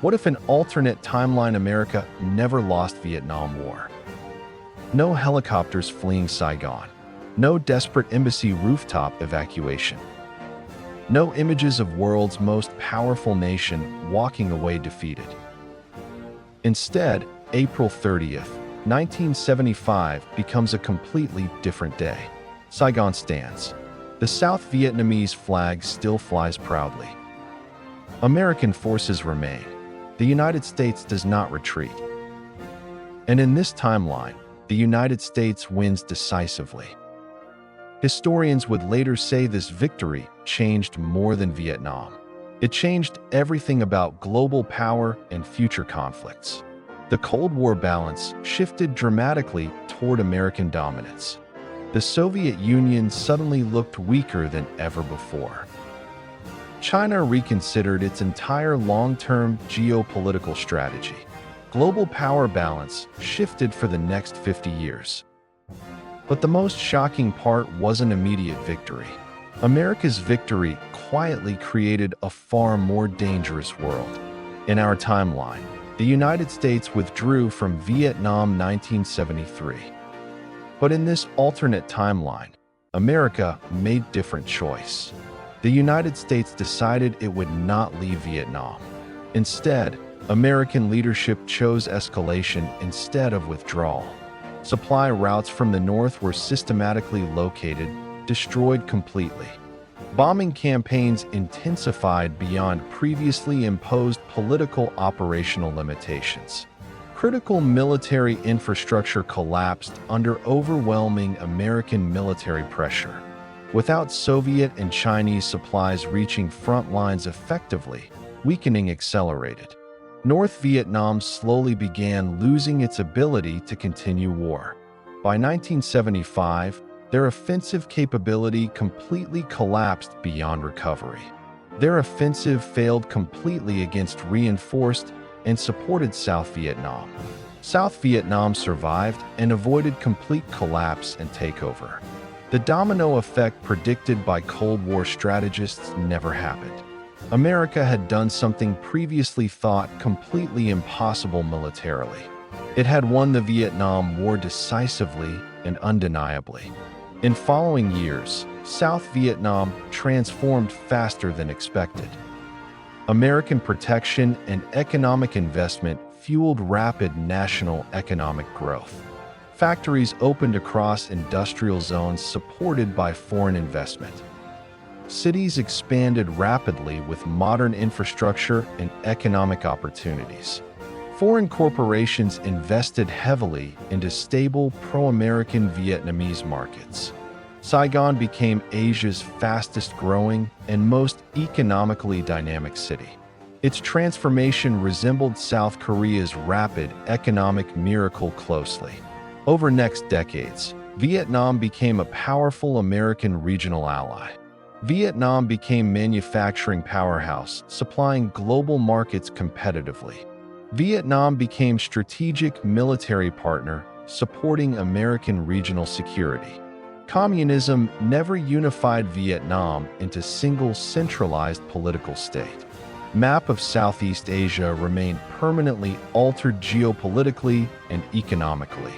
What if an alternate timeline America never lost Vietnam War? No helicopters fleeing Saigon. No desperate embassy rooftop evacuation. No images of world's most powerful nation walking away defeated. Instead, April 30th, 1975 becomes a completely different day. Saigon stands. The South Vietnamese flag still flies proudly. American forces remain. The United States does not retreat. And in this timeline, the United States wins decisively. Historians would later say this victory changed more than Vietnam. It changed everything about global power and future conflicts. The Cold War balance shifted dramatically toward American dominance. The Soviet Union suddenly looked weaker than ever before. China reconsidered its entire long-term geopolitical strategy. Global power balance shifted for the next 50 years. But the most shocking part wasn't immediate victory. America's victory quietly created a far more dangerous world. In our timeline, the United States withdrew from Vietnam 1973. But in this alternate timeline, America made different choice. The United States decided it would not leave Vietnam. Instead, American leadership chose escalation instead of withdrawal. Supply routes from the north were systematically located, destroyed completely. Bombing campaigns intensified beyond previously imposed political operational limitations. Critical military infrastructure collapsed under overwhelming American military pressure. Without Soviet and Chinese supplies reaching front lines effectively, weakening accelerated. North Vietnam slowly began losing its ability to continue war. By 1975, their offensive capability completely collapsed beyond recovery. Their offensive failed completely against reinforced and supported South Vietnam. South Vietnam survived and avoided complete collapse and takeover. The domino effect predicted by Cold War strategists never happened. America had done something previously thought completely impossible militarily. It had won the Vietnam War decisively and undeniably. In following years, South Vietnam transformed faster than expected. American protection and economic investment fueled rapid national economic growth. Factories opened across industrial zones supported by foreign investment. Cities expanded rapidly with modern infrastructure and economic opportunities. Foreign corporations invested heavily into stable pro-American Vietnamese markets. Saigon became Asia's fastest-growing and most economically dynamic city. Its transformation resembled South Korea's rapid economic miracle closely. Over next decades, Vietnam became a powerful American regional ally. Vietnam became manufacturing powerhouse, supplying global markets competitively. Vietnam became strategic military partner, supporting American regional security. Communism never unified Vietnam into single centralized political state. Map of Southeast Asia remained permanently altered geopolitically and economically.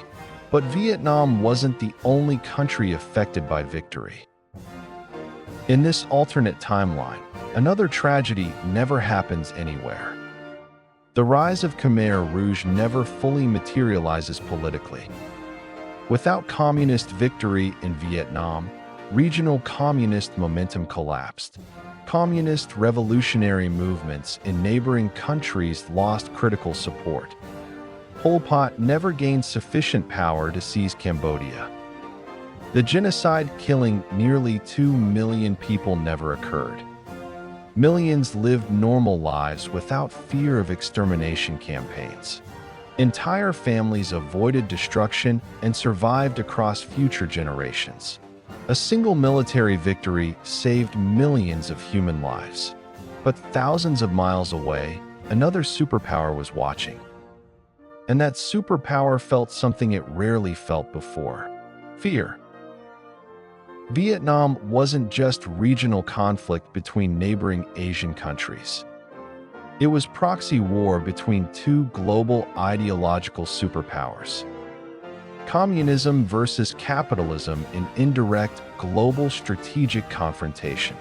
But Vietnam wasn't the only country affected by victory. In this alternate timeline, another tragedy never happens anywhere. The rise of Khmer Rouge never fully materializes politically. Without communist victory in Vietnam, regional communist momentum collapsed. Communist revolutionary movements in neighboring countries lost critical support. Pol Pot never gained sufficient power to seize Cambodia. The genocide killing nearly 2 million people never occurred. Millions lived normal lives without fear of extermination campaigns. Entire families avoided destruction and survived across future generations. A single military victory saved millions of human lives. But thousands of miles away, another superpower was watching. And that superpower felt something it rarely felt before: fear. Vietnam wasn't just regional conflict between neighboring Asian countries. It was proxy war between two global ideological superpowers. Communism versus capitalism in indirect global strategic confrontation.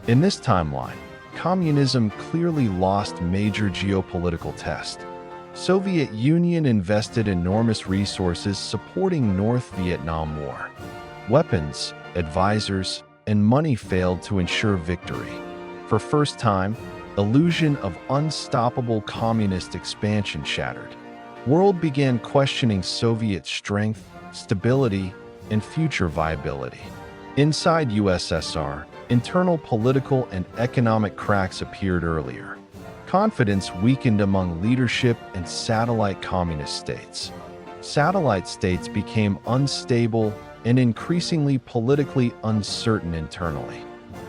In this timeline, communism clearly lost major geopolitical test. Soviet Union invested enormous resources supporting North Vietnam War. Weapons, advisors, and money failed to ensure victory. For first time, illusion of unstoppable communist expansion shattered. World began questioning Soviet strength, stability, and future viability. Inside USSR, internal political and economic cracks appeared earlier. Confidence weakened among leadership and satellite communist states. Satellite states became unstable and increasingly politically uncertain internally.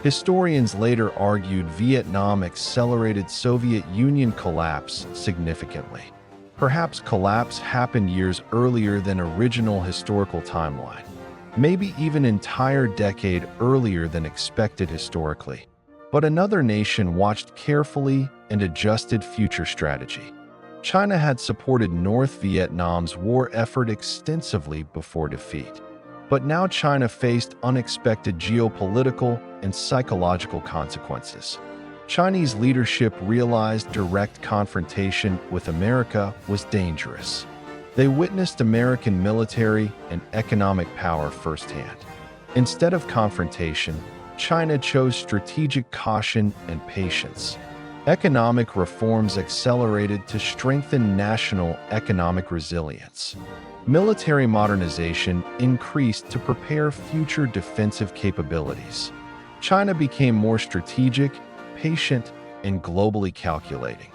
Historians later argued Vietnam accelerated Soviet Union collapse significantly. Perhaps collapse happened years earlier than original historical timeline, maybe even entire decade earlier than expected historically. But another nation watched carefully and adjusted future strategy. China had supported North Vietnam's war effort extensively before defeat. But now China faced unexpected geopolitical and psychological consequences. Chinese leadership realized direct confrontation with America was dangerous. They witnessed American military and economic power firsthand. Instead of confrontation, China chose strategic caution and patience. Economic reforms accelerated to strengthen national economic resilience. Military modernization increased to prepare future defensive capabilities. China became more strategic, patient, and globally calculating.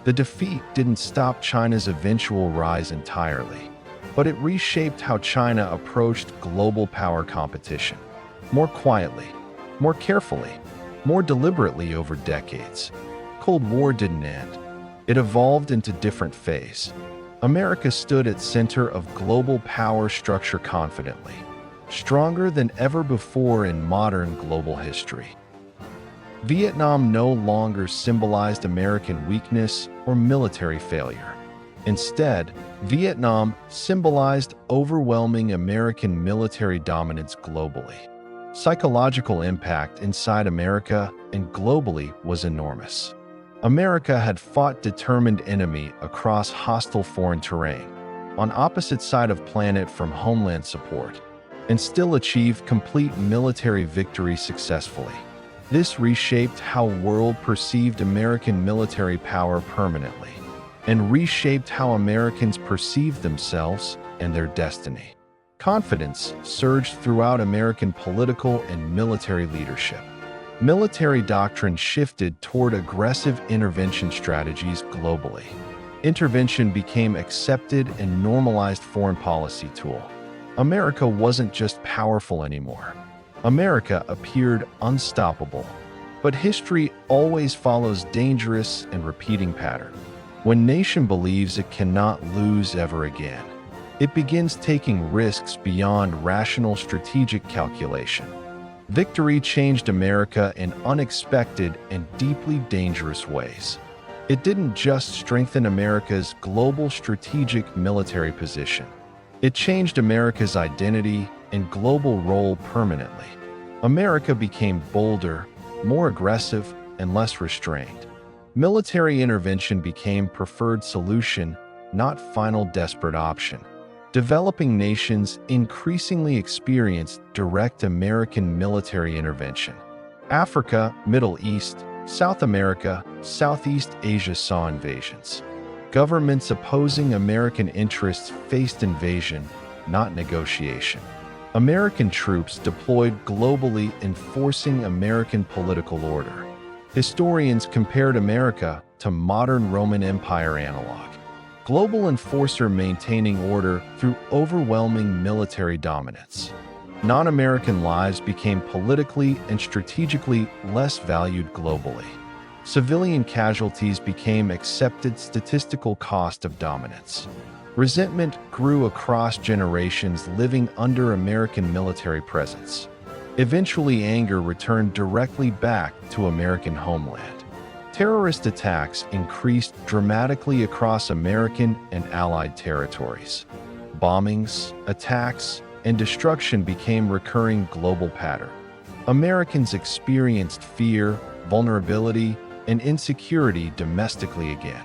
The defeat didn't stop China's eventual rise entirely, but it reshaped how China approached global power competition. More quietly, more carefully, more deliberately over decades. Cold War didn't end. It evolved into different phase. America stood at center of global power structure confidently, stronger than ever before in modern global history. Vietnam no longer symbolized American weakness or military failure. Instead, Vietnam symbolized overwhelming American military dominance globally. Psychological impact inside America and globally was enormous. America had fought determined enemy across hostile foreign terrain, on opposite side of planet from homeland support, and still achieved complete military victory successfully. This reshaped how world perceived American military power permanently, and reshaped how Americans perceived themselves and their destiny. Confidence surged throughout American political and military leadership. Military doctrine shifted toward aggressive intervention strategies globally. Intervention became accepted and normalized foreign policy tool. America wasn't just powerful anymore. America appeared unstoppable. But history always follows dangerous and repeating pattern. When nation believes it cannot lose ever again, it begins taking risks beyond rational strategic calculation. Victory changed America in unexpected and deeply dangerous ways. It didn't just strengthen America's global strategic military position. It changed America's identity and global role permanently. America became bolder, more aggressive, and less restrained. Military intervention became preferred solution, not final desperate option. Developing nations increasingly experienced direct American military intervention. Africa, Middle East, South America, Southeast Asia saw invasions. Governments opposing American interests faced invasion, not negotiation. American troops deployed globally enforcing American political order. Historians compared America to modern Roman Empire analog. Global enforcer maintaining order through overwhelming military dominance. Non-American lives became politically and strategically less valued globally. Civilian casualties became accepted statistical cost of dominance. Resentment grew across generations living under American military presence. Eventually, anger returned directly back to American homeland. Terrorist attacks increased dramatically across American and Allied territories. Bombings, attacks, and destruction became recurring global pattern. Americans experienced fear, vulnerability, and insecurity domestically again.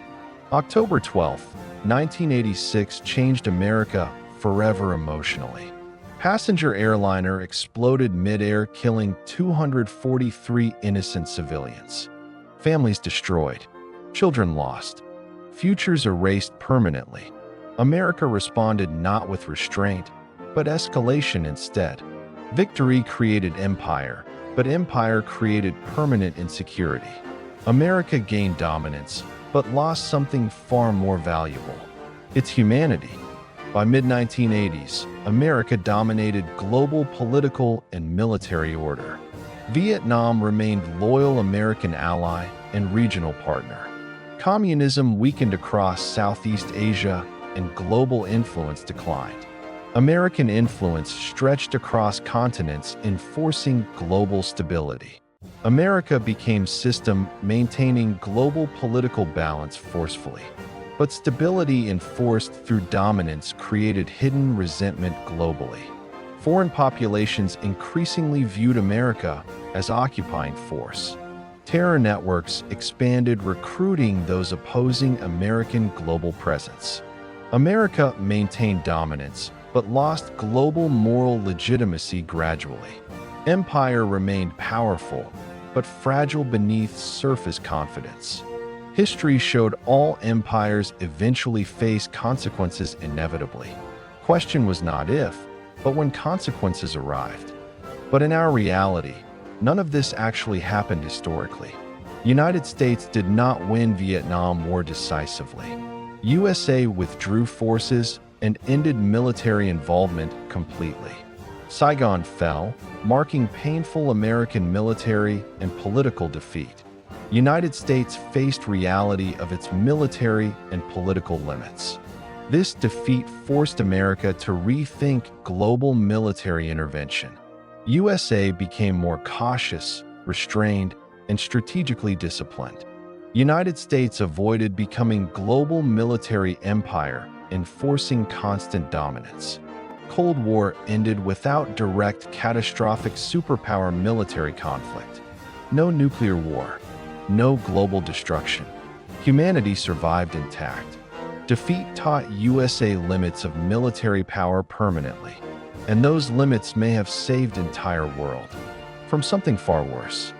October 12, 1986 changed America forever emotionally. Passenger airliner exploded mid-air, killing 243 innocent civilians. Families destroyed, children lost, futures erased permanently. America responded not with restraint, but escalation instead. Victory created empire, but empire created permanent insecurity. America gained dominance, but lost something far more valuable: its humanity. By mid-1980s, America dominated global political and military order. Vietnam remained loyal American ally and regional partner. Communism weakened across Southeast Asia, and global influence declined. American influence stretched across continents, enforcing global stability. America became system, maintaining global political balance forcefully. But stability enforced through dominance created hidden resentment globally. Foreign populations increasingly viewed America as occupying force. Terror networks expanded, recruiting those opposing American global presence. America maintained dominance, but lost global moral legitimacy gradually. Empire remained powerful, but fragile beneath surface confidence. History showed all empires eventually face consequences inevitably. Question was not if, but when consequences arrived. But in our reality, none of this actually happened historically. United States did not win Vietnam War decisively. USA withdrew forces and ended military involvement completely. Saigon fell, marking painful American military and political defeat. United States faced reality of its military and political limits. This defeat forced America to rethink global military intervention. USA became more cautious, restrained, and strategically disciplined. United States avoided becoming global military empire, enforcing constant dominance. Cold War ended without direct catastrophic superpower military conflict. No nuclear war. No global destruction. Humanity survived intact. Defeat taught USA limits of military power permanently, and those limits may have saved entire world from something far worse.